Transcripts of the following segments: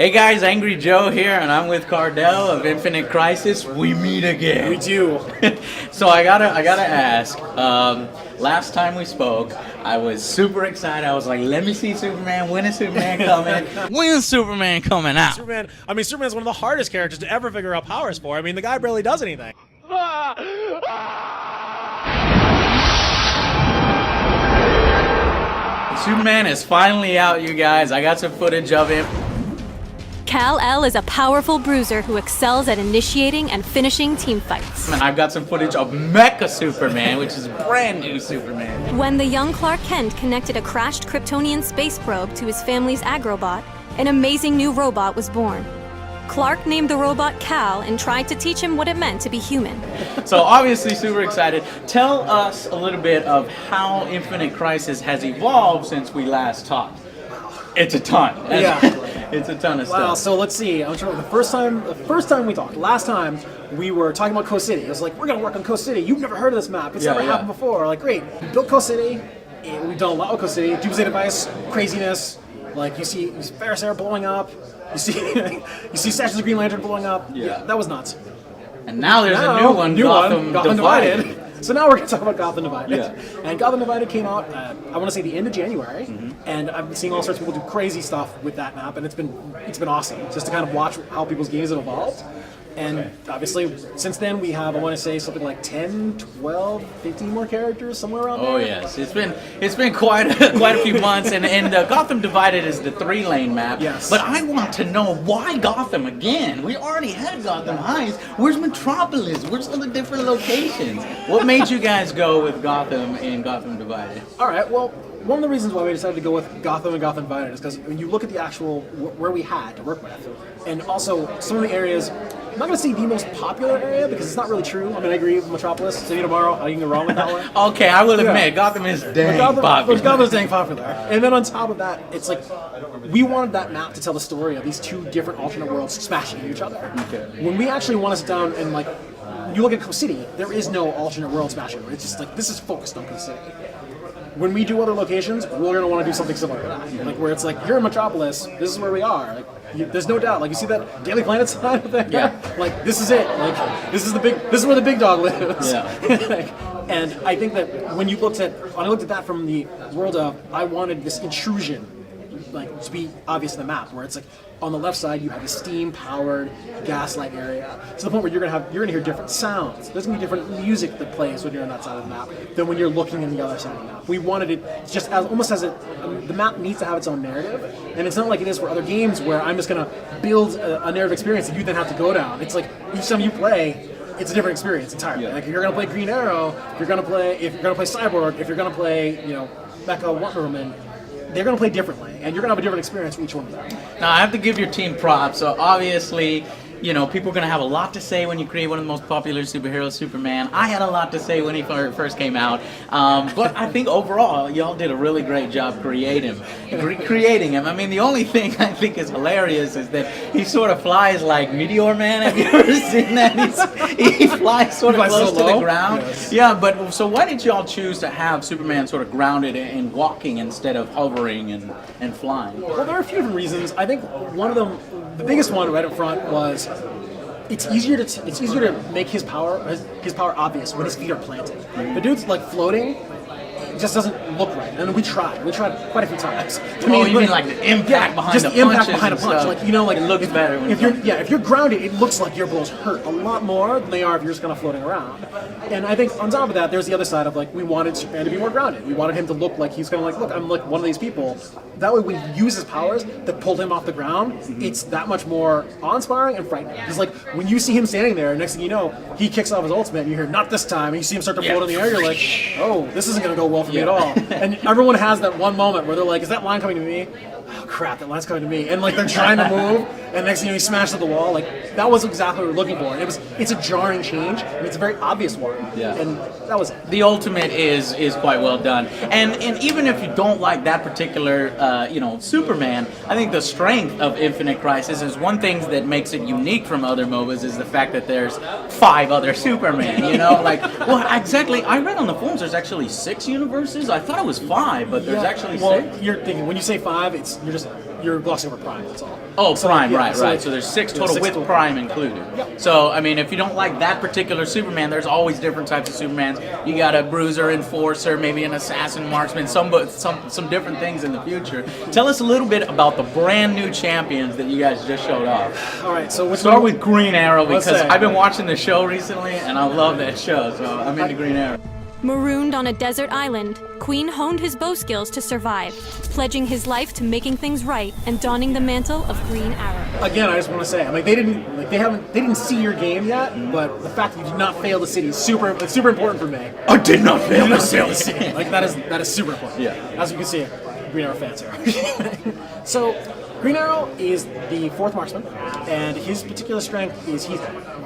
Hey guys, Angry Joe here, and I'm with Cardell of Infinite Crisis. We meet again. We do. So I gotta ask. Last time we spoke, I was super excited. I was like, "Let me see Superman. When is Superman coming? When's Superman coming out?" Superman's one of the hardest characters to ever figure out powers for. I mean, the guy barely does anything. Superman is finally out, you guys. I got some footage of him. Kal-El is a powerful bruiser who excels at initiating and finishing team fights. And I've got some footage of Mecha Superman, which is brand new Superman. When the young Clark Kent connected a crashed Kryptonian space probe to his family's agrobot, an amazing new robot was born. Clark named the robot Kal and tried to teach him what it meant to be human. So obviously super excited. Tell us a little bit of how Infinite Crisis has evolved since we last talked. It's a ton. Yeah. It's a ton of stuff. Wow, so let's see. I'm sure the first time we talked, last time we were talking about Coast City. It was like, we're gonna work on Coast City. You've never heard of this map. It's never happened before. Like, great. We built Coast City. We've done a lot with Coast City. Doomsday Device, craziness. Like you see Ferris Air blowing up. You see Statues of Green Lantern blowing up. Yeah, that was nuts. And now there's a new one, Gotham Divided. So now we're going to talk about Gotham Divided. Yeah. And Gotham Divided came out, I want to say the end of January, and I've been seeing all sorts of people do crazy stuff with that map, and it's been awesome just to kind of watch how people's games have evolved. And obviously, since then, we have, I want to say, something like 10, 12, 15 more characters, somewhere around there. Oh, yes. It's been quite a few months, and Gotham Divided is the 3-lane map. Yes. But I want to know, why Gotham again? We already had Gotham Heights. Where's Metropolis? Where's all the different locations? What made you guys go with Gotham and Gotham Divided? All right, well, one of the reasons why we decided to go with Gotham and Gotham Divided is because when you look at the actual, where we had to work with, and also some of the areas, I'm not going to say the most popular area because it's not really true. I mean, I agree with Metropolis. See you tomorrow. How you can go wrong with that one? Okay, I will admit, Gotham is dang popular. Gotham's dang popular. And then on top of that, it's like, we wanted that map to tell the story of these two different alternate worlds smashing into each other. Okay. When we actually want to sit down and like, you look at Coast City, there is no alternate world smashing. It's just like, this is focused on Coast City. When we do other locations, we're going to want to do something similar to that. Like where it's like, you're in Metropolis, this is where we are. Like, there's no doubt. Like you see that Daily Planet sign up there? Yeah. Like this is it. Like this is where the big dog lives. Yeah. And I think that when I looked at that from the world of, I wanted this intrusion, like to be obvious in the map, where it's like on the left side you have a steam-powered gaslight area to the point where you're gonna hear different sounds. There's gonna be different music that plays when you're on that side of the map than when you're looking in the other side of the map. We wanted it just the map needs to have its own narrative, and it's not like it is for other games where I'm just gonna build a narrative experience that you then have to go down. It's like each time you play, it's a different experience entirely. Like if you're gonna play Green Arrow, if you're gonna play Cyborg, if you're gonna play Mecha Wonder Woman, they're going to play differently, and you're going to have a different experience for each one of them. Now, I have to give your team props. So obviously, people are going to have a lot to say when you create one of the most popular superheroes, Superman. I had a lot to say when he first came out. But I think overall, y'all did a really great job creating him. I mean, the only thing I think is hilarious is that he sort of flies like Meteor Man. Have you ever seen that? He flies sort of close to the ground. Yes. Yeah, but so why did y'all choose to have Superman sort of grounded and walking instead of hovering and flying? Well, there are a few different reasons. I think one of them, the biggest one right up front, was it's easier to make his power obvious when his feet are planted. The dude's like floating, it just doesn't look right. And we tried quite a few times. You mean like the impact behind the punch? Like it looks better when if you're grounded, it looks like your blows hurt a lot more than they are if you're just kind of floating around. And I think on top of that, there's the other side of like we wanted Superman to be more grounded. We wanted him to look like he's gonna like, look, I'm like one of these people. That way, when he uses powers that pulled him off the ground, it's that much more awe-inspiring and frightening. Because like when you see him standing there, next thing you know, he kicks off his ultimate, and you hear "not this time," and you see him start to float in the air. You're like, oh, this isn't gonna go well for me at all. And everyone has that one moment where they're like, is that line coming to me? Oh crap, that line's coming to me. And like they're trying to move, and next thing you know, he smashed at the wall. Like that was exactly what we were looking for. And it's a jarring change, and it's a very obvious one. Yeah. And that was it. The ultimate is quite well done. And even if you don't like that particular Superman, I think the strength of Infinite Crisis is one thing that makes it unique from other MOBAs is the fact that there's 5 other Superman, exactly. I read on the forums there's actually 6 universes. I thought it was 5, but there's actually 6. Well, you're thinking, when you say 5, you're just you're glossing over Prime. That's all. Oh, So, Prime, yeah, right. like, So there's 6 yeah, total 6 with total. Prime included. Yep. So, I mean, if you don't like that particular Superman, there's always different types of Supermans. You got a Bruiser, Enforcer, maybe an Assassin, Marksman, some different things in the future. Tell us a little bit about the brand new champions that you guys just showed off. All right, so which Start one? with Green Arrow Let's because say. I've been watching the show recently and I love that show, so I'm into Green Arrow. Marooned on a desert island, Queen honed his bow skills to survive, pledging his life to making things right and donning the mantle of Green Arrow. Again, I just want to say, I mean, they didn't see your game yet, but the fact that you did not fail the city is super important for me. I did not fail You did not the fail the city. city. Like that is super important. Yeah. As you can see, Green Arrow fans here. So, Green Arrow is the 4th marksman, and his particular strength is he's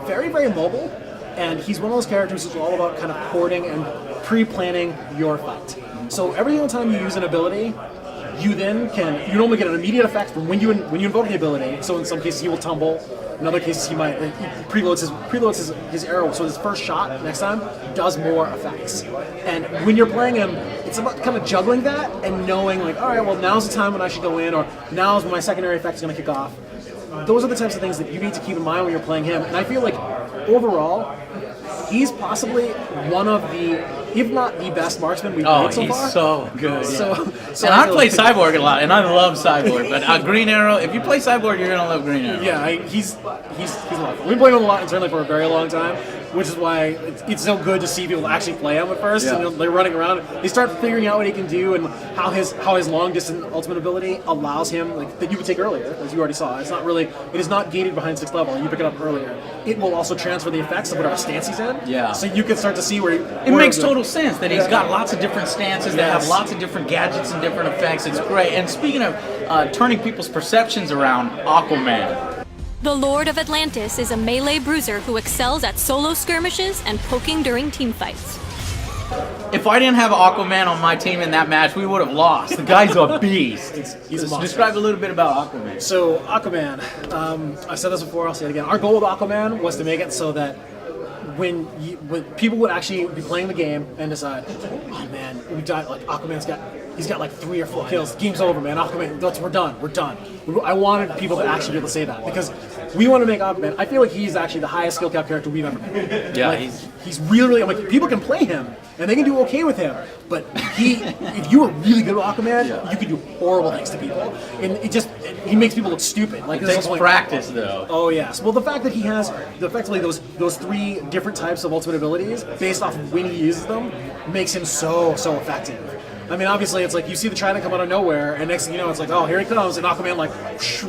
very, very mobile, and he's one of those characters who's all about kind of courting and pre-planning your fight. So every single time you use an ability, you normally get an immediate effect from when you invoke the ability. So in some cases he will tumble, in other cases he preloads his arrow, so his first shot next time does more effects. And when you're playing him, it's about kind of juggling that and knowing like, all right, well now's the time when I should go in, or now's when my secondary effect is going to kick off. Those are the types of things that you need to keep in mind when you're playing him. And I feel like overall, he's possibly one of the, if not the best marksman we've played so far. Oh, he's so good. So And I feel play like- Cyborg a lot, and I love Cyborg. But Green Arrow, if you play Cyborg, you're gonna love Green Arrow. Yeah, he's a lot of fun. We've been playing him a lot internally for a very long time, which is why it's so good to see people actually play him at first. Yeah. And they're running around. They start figuring out what he can do and how his long distance ultimate ability allows him, like that you would take earlier, as you already saw. It is not gated behind 6th level. You pick it up earlier. It will also transfer the effects of whatever stance he's in. Yeah. So you can start to see where It makes total sense that he's got lots of different stances that have Yes. lots of different gadgets and different effects. It's great. And speaking of turning people's perceptions around, Aquaman. The Lord of Atlantis is a melee bruiser who excels at solo skirmishes and poking during team fights. If I didn't have Aquaman on my team in that match, we would have lost. The guy's a beast. He's a monster. Describe a little bit about Aquaman. So Aquaman, I've said this before, I'll say it again. Our goal with Aquaman was to make it so that when people would actually be playing the game and decide, oh man, we died. Like he's got like 3 or 4 kills. Game's over, man. Aquaman, we're done. I wanted people to actually be able to say that because we want to make Aquaman. I feel like he's actually the highest skill cap character we've ever made. Yeah, like, he's really. I'm like, people can play him and they can do okay with him, but if you were really good with Aquaman, you could do horrible things to people, and he makes people look stupid. Like It takes practice, though. Oh yes. Well, the fact that he has effectively those 3 different types of ultimate abilities based off of when he uses them makes him so effective. I mean, obviously, it's like you see the Trident come out of nowhere, and next thing you know, it's like, oh, here he comes, and Aquaman like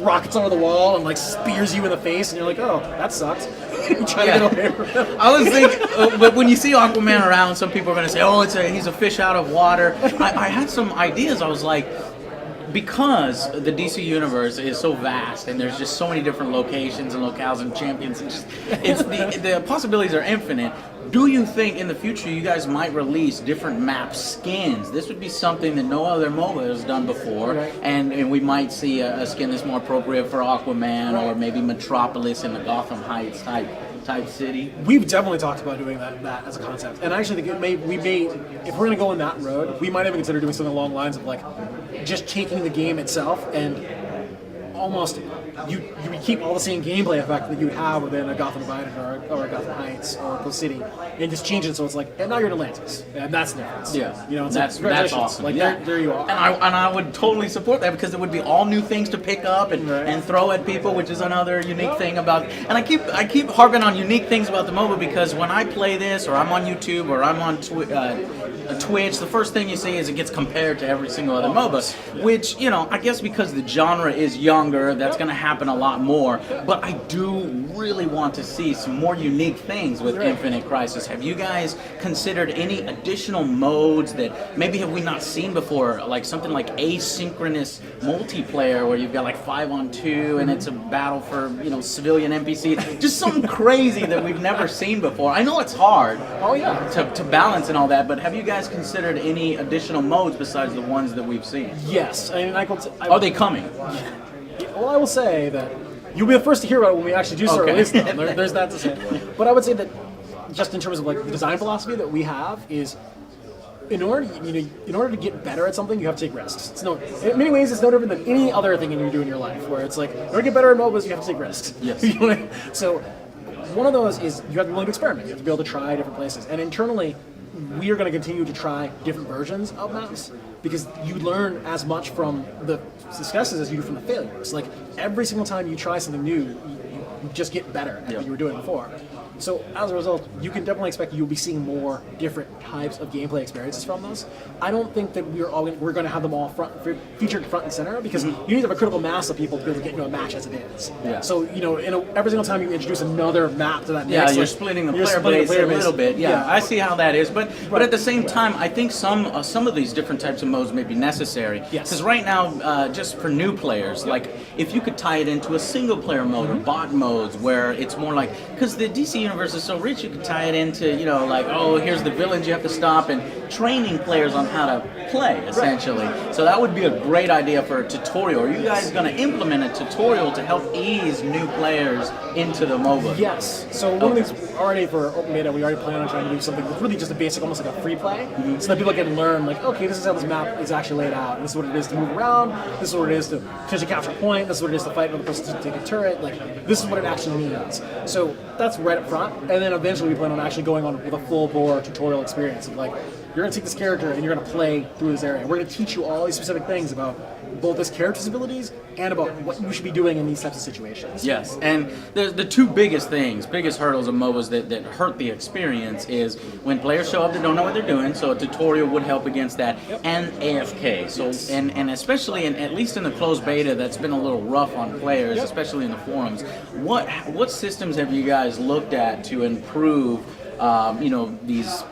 rockets over the wall and like spears you in the face, and you're like, oh, that sucks. You try to get away from him. I was thinking, but when you see Aquaman around, some people are going to say, oh, he's a fish out of water. I had some ideas. I was like, because the DC universe is so vast and there's just so many different locations and locales and champions, and the possibilities are infinite. Do you think in the future you guys might release different map skins? This would be something that no other MOBA has done before, and we might see a skin that's more appropriate for Aquaman or maybe Metropolis in the Gotham Heights type city. We've definitely talked about doing that as a concept, and I actually think we may, if we're going to go in that road, we might even consider doing something along the lines of like just taking the game itself and almost you keep all the same gameplay effect that you have within a Gotham Divided or a Gotham Heights or Coast City, and just change it so it's like, and now you're in Atlantis, and that's the difference. Yeah, you know, it's that's awesome. Like yeah. there you are. And I would totally support that because it would be all new things to pick up and throw at people, which is another unique thing about. And I keep harping on unique things about the MOBA because when I play this, or I'm on YouTube, or I'm on Twitch, the first thing you see is it gets compared to every single other MOBA, which, you know, I guess because the genre is younger, that's going to happen a lot more. But I do really want to see some more unique things with Infinite Crisis. Have you guys considered any additional modes that maybe have we not seen before, like something like asynchronous multiplayer where you've got like 5-on-2 and it's a battle for, you know, civilian NPC, just something crazy that we've never seen before. I know it's hard to balance and all that, but have you guys considered any additional modes besides the ones that we've seen? Yes, I mean, Are they coming? Well, I will say that you'll be the first to hear about it when we actually do start releasing them. There's that to say. But I would say that just in terms of like the design philosophy that we have is in order to get better at something, you have to take risks. In many ways, it's no different than any other thing you do in your life, where it's like, in order to get better at MOBAs, you have to take risks. Yes. So one of those is you have to be willing to experiment. You have to be able to try different places. And internally, we are going to continue to try different versions of maps because you learn as much from the successes as you do from the failures. Like every single time you try something new, you just get better at what you were doing before. So as a result, you can definitely expect you'll be seeing more different types of gameplay experiences from those. I don't think that we're going to have them all featured front and center because you need to have a critical mass of people to be able to get into a match as it is. Yeah. So every single time you introduce another map to that mix, you're splitting the player base a little bit. Yeah, I see how that is, but at the same time, I think some of these different types of modes may be necessary. Yes. Because right now, just for new players, like if you could tie it into a single player mode or bot modes where it's more like, because the DC universe is so rich, you could tie it into, like, oh, here's the villains you have to stop, and training players on how to play, essentially. Right. So that would be a great idea for a tutorial. Are you guys going to implement a tutorial to help ease new players into the MOBA? Yes. So one of the things already for open beta, we already plan on trying to do something that's really just a basic, almost like a free play, so that people can learn, like, okay, this is how this map is actually laid out. This is what it is to move around. This is what it is to potentially capture a point. This is what it is to fight another person to take a turret. Like, this is what it actually means. So that's right up front. And then eventually we plan on actually going on with a full-bore tutorial experience of, like, you're going to take this character and you're going to play through this area. We're going to teach you all these specific things about both this character's abilities and about what you should be doing in these types of situations. Yes, and the two biggest hurdles of MOBAs that hurt the experience is when players show up that don't know what they're doing, so a tutorial would help against that, and AFK. So, and especially, at least in the closed beta, that's been a little rough on players, especially in the forums. What systems have you guys looked at to improve these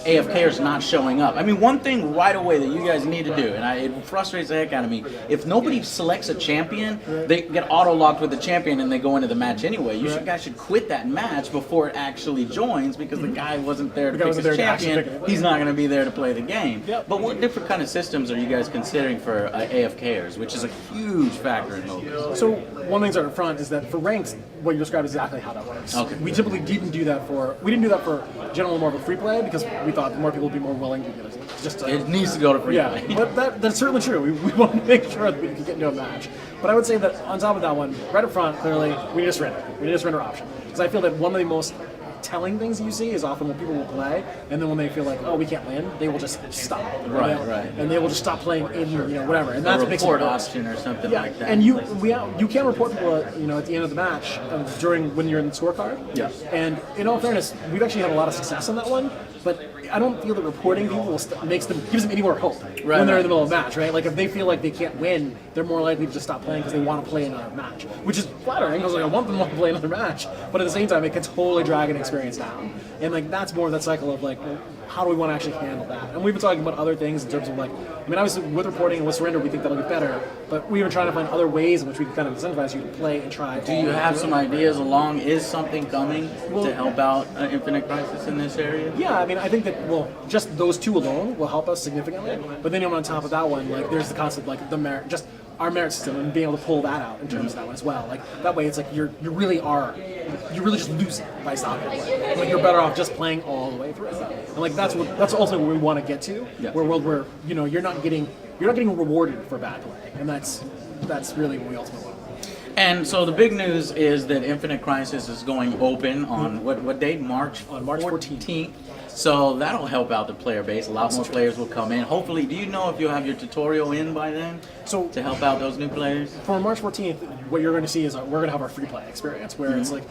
AFKers not showing up? I mean, one thing right away that you guys need to do, and it frustrates the heck out of me, if nobody selects a champion, they get auto-locked with the champion and they go into the match anyway. You guys should quit that match before it actually joins because the guy wasn't there to pick his champion. He's not going to be there to play the game. But what different kind of systems are you guys considering for AFKers, which is a huge factor in MOBAs? So one thing up front is that for ranks, what you described is exactly how that works. Okay. We typically didn't do that for generally more of a free play because we thought more people would be more willing to get it. It needs to go to free play. Yeah, but that's certainly true. We want to make sure that we can get into a match. But I would say that on top of that one, right up front, clearly, we need a surrender. We need a surrender option. Because I feel that one of the most telling things you see is often when people will play, and then when they feel like, oh, we can't win, they will just stop. Right. And they will just stop playing in whatever. And that's a report option or something like that. And you can report people at the end of the match during when you're in the scorecard. Yeah. And in all fairness, we've actually had a lot of success on that one. But I don't feel that reporting people gives them any more hope when they're in the middle of a match, right? Like if they feel like they can't win, they're more likely to just stop playing because they want to play another match, which is flattering because I want them to play another match. But at the same time, it can totally drag an experience down, and like that's more of that cycle of like, well, how do we want to actually handle that? And we've been talking about other things in terms of like, I mean, obviously with reporting and with surrender, we think that'll get better, but we've been trying to find other ways in which we can kind of incentivize you to play and try. Do you have some ideas along? Is something coming to help out Infinite Crisis in this area? Yeah, I mean, I think that, well, just those two alone will help us significantly, but then on top of that one, like, there's the concept, like, the merit, just our merit system and being able to pull that out in terms of that one as well. Like, that way it's like you really just losing by stopping playing. Like, you're better off just playing all the way through. And, like, that's ultimately where we want to get to, where a world where, you're not getting rewarded for bad play, and that's really what we ultimately want. And so the big news is that Infinite Crisis is going open on what date? March 14th. So that'll help out the player base. A lot more players will come in. Hopefully, do you know if you'll have your tutorial in by then to help out those new players? For March 14th, what you're going to see is we're going to have our free play experience where it's like,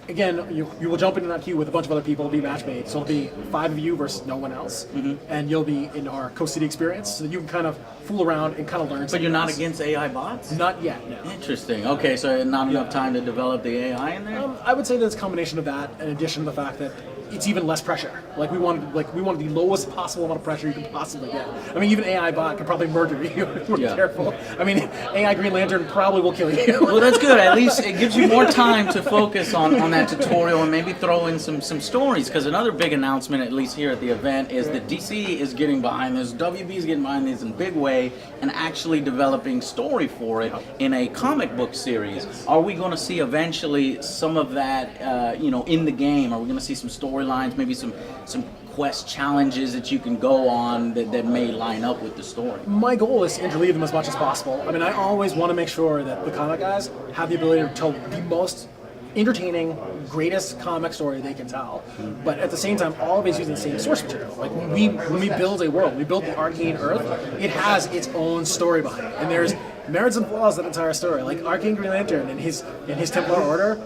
again, you will jump into that queue with a bunch of other people, be match made. So it'll be 5 of you versus no one else. And you'll be in our co-city experience, so that you can kind of fool around and kind of learn. But you're not against AI bots? Not yet, no. Interesting. Okay, so not enough time to develop the AI in there? I would say that it's a combination of that, in addition to the fact that it's even less pressure. Like we wanted the lowest possible amount of pressure you can possibly get. I mean, even AI bot could probably murder you if we're careful. I mean, AI Green Lantern probably will kill you. Well, that's good. At least it gives you more time to focus on that tutorial and maybe throw in some stories. Because another big announcement, at least here at the event, is that DC is getting behind this. WB is getting behind this in a big way and actually developing story for it in a comic book series. Are we going to see eventually some of that, in the game? Are we going to see some storylines, maybe some quest challenges that you can go on that may line up with the story? My goal is to interleave them as much as possible. I mean, I always want to make sure that the comic guys have the ability to tell the most entertaining, greatest comic story they can tell. But at the same time, always using the same source material. Like when we build a world, we build the Arcane Earth, it has its own story behind it. And there's merits and flaws in that entire story. Like Arcane Green Lantern and his Templar Order,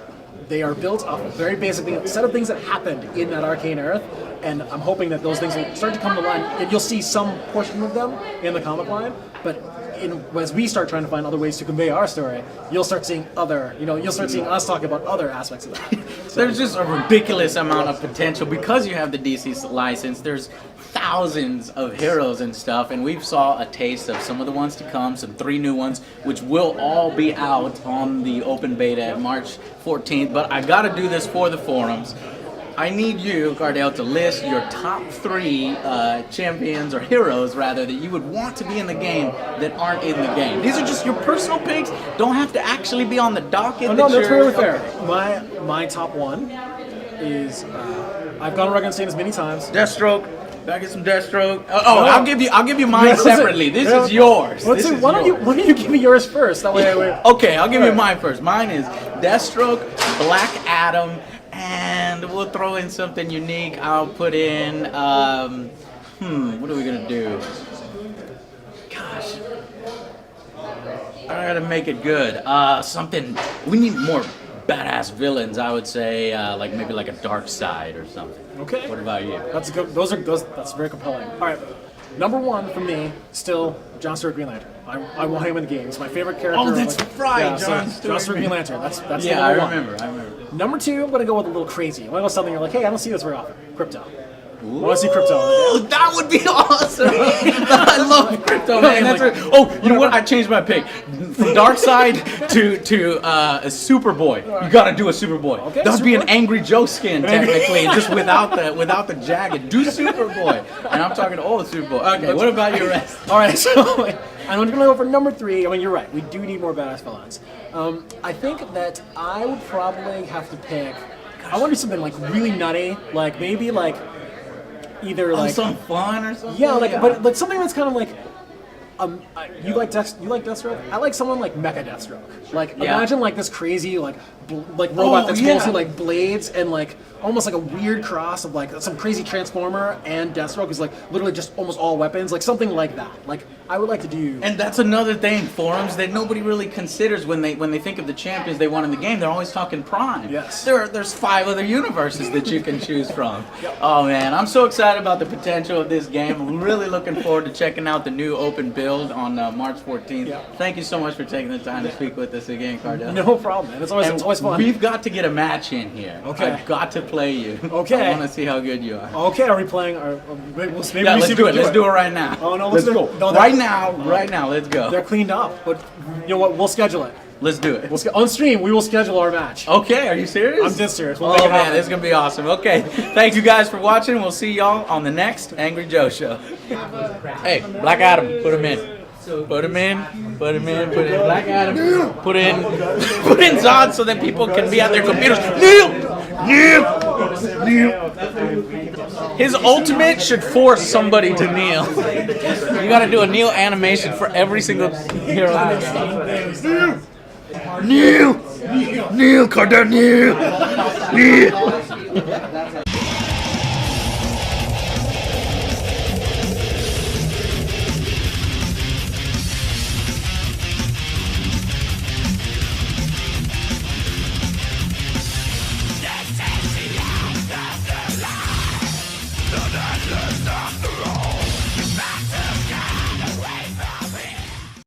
they are built off of very basically a set of things that happened in that Arcane Earth, and I'm hoping that those things will start to come to line, and you'll see some portion of them in the comic line, but as we start trying to find other ways to convey our story, you'll start seeing you'll start seeing us talk about other aspects of that. So, there's just a ridiculous amount of potential because you have the DC license. There's thousands of heroes and stuff, and we've saw a taste of some of the ones to come, some 3 new ones, which will all be out on the open beta at March 14th. But I got to do this for the forums. I need you, Cardell, to list your top 3 champions, or heroes rather, that you would want to be in the game that aren't in the game. These are just your personal picks. Don't have to actually be on the docket. Oh, no, that's really fair. My top 1 is I've gone around and seen this many times. Deathstroke. Can I get some Deathstroke? I'll give you mine separately. This is yours. Why don't you give me yours first? That way. Okay, I'll give you mine first. Mine is Deathstroke, Black Adam, and we'll throw in something unique. I'll put in, what are we gonna do? Gosh, I gotta make it good. We need more badass villains. I would say, like maybe like a Dark Side or something. Okay. What about you? That's good. That's very compelling. All right. Number 1 for me, still John Stewart Green Lantern. I want him in the game. He's my favorite character. Oh, that's right, yeah, John Stewart Green Lantern. That's yeah, the number I one. remember. Number 2, I'm gonna go with a little crazy. I'm gonna go something you're like, hey, I don't see this very often. Crypto. I want to see Crypto. Ooh, that would be awesome. I love Crypto, man. You know what? I changed my pick from Darkseid to a Superboy. You gotta do a Superboy. Okay, that would be an Superboy. Angry Joe skin technically, just without the jacket. Do Superboy, and I'm talking old Superboy. Okay, what about your rest? All right, so I'm gonna go for number 3. I mean, you're right. We do need more badass villains. I think that I would probably have to pick. I want to do something like really nutty, like maybe like either like some fun or something. Yeah, but like something that's kind of like. You like Deathstroke? I like someone like Mecha Deathstroke. Like imagine like this crazy like robot that's mostly like blades and like almost like a weird cross of like some crazy Transformer and Deathstroke is like literally just almost all weapons, like something like that. Like I would like to do. And that's another thing, forums, that nobody really considers when they think of the champions they want in the game. They're always talking Prime. Yes. There's 5 other universes that you can choose from. Oh man, I'm so excited about the potential of this game. I'm really looking forward to checking out the new open build on March 14th. Yeah. Thank you so much for taking the time to speak with us again, Cardell. No problem, man. It's always fun. We've got to get a match in here. Okay. I've got to play you. Okay. I want to see how good you are. Okay, are we playing? Maybe Let's do it. Let's do it right now. Oh no, let's go. No, right now, let's go. They're cleaned up, but you know what? We'll schedule it. Let's do it. On stream, we will schedule our match. Okay, are you serious? I'm dead serious. We'll Oh make it man, happen. this is gonna be awesome. Okay, thank you guys for watching. We'll see y'all on the next Angry Joe show. Hey, Black Adam, put him in. Put him in Black Adam. Put in Zod so that people can be at their computers. Kneel. His ultimate should force somebody to kneel. You gotta do a kneel animation for every single hero. Kneel, Cardell, kneel.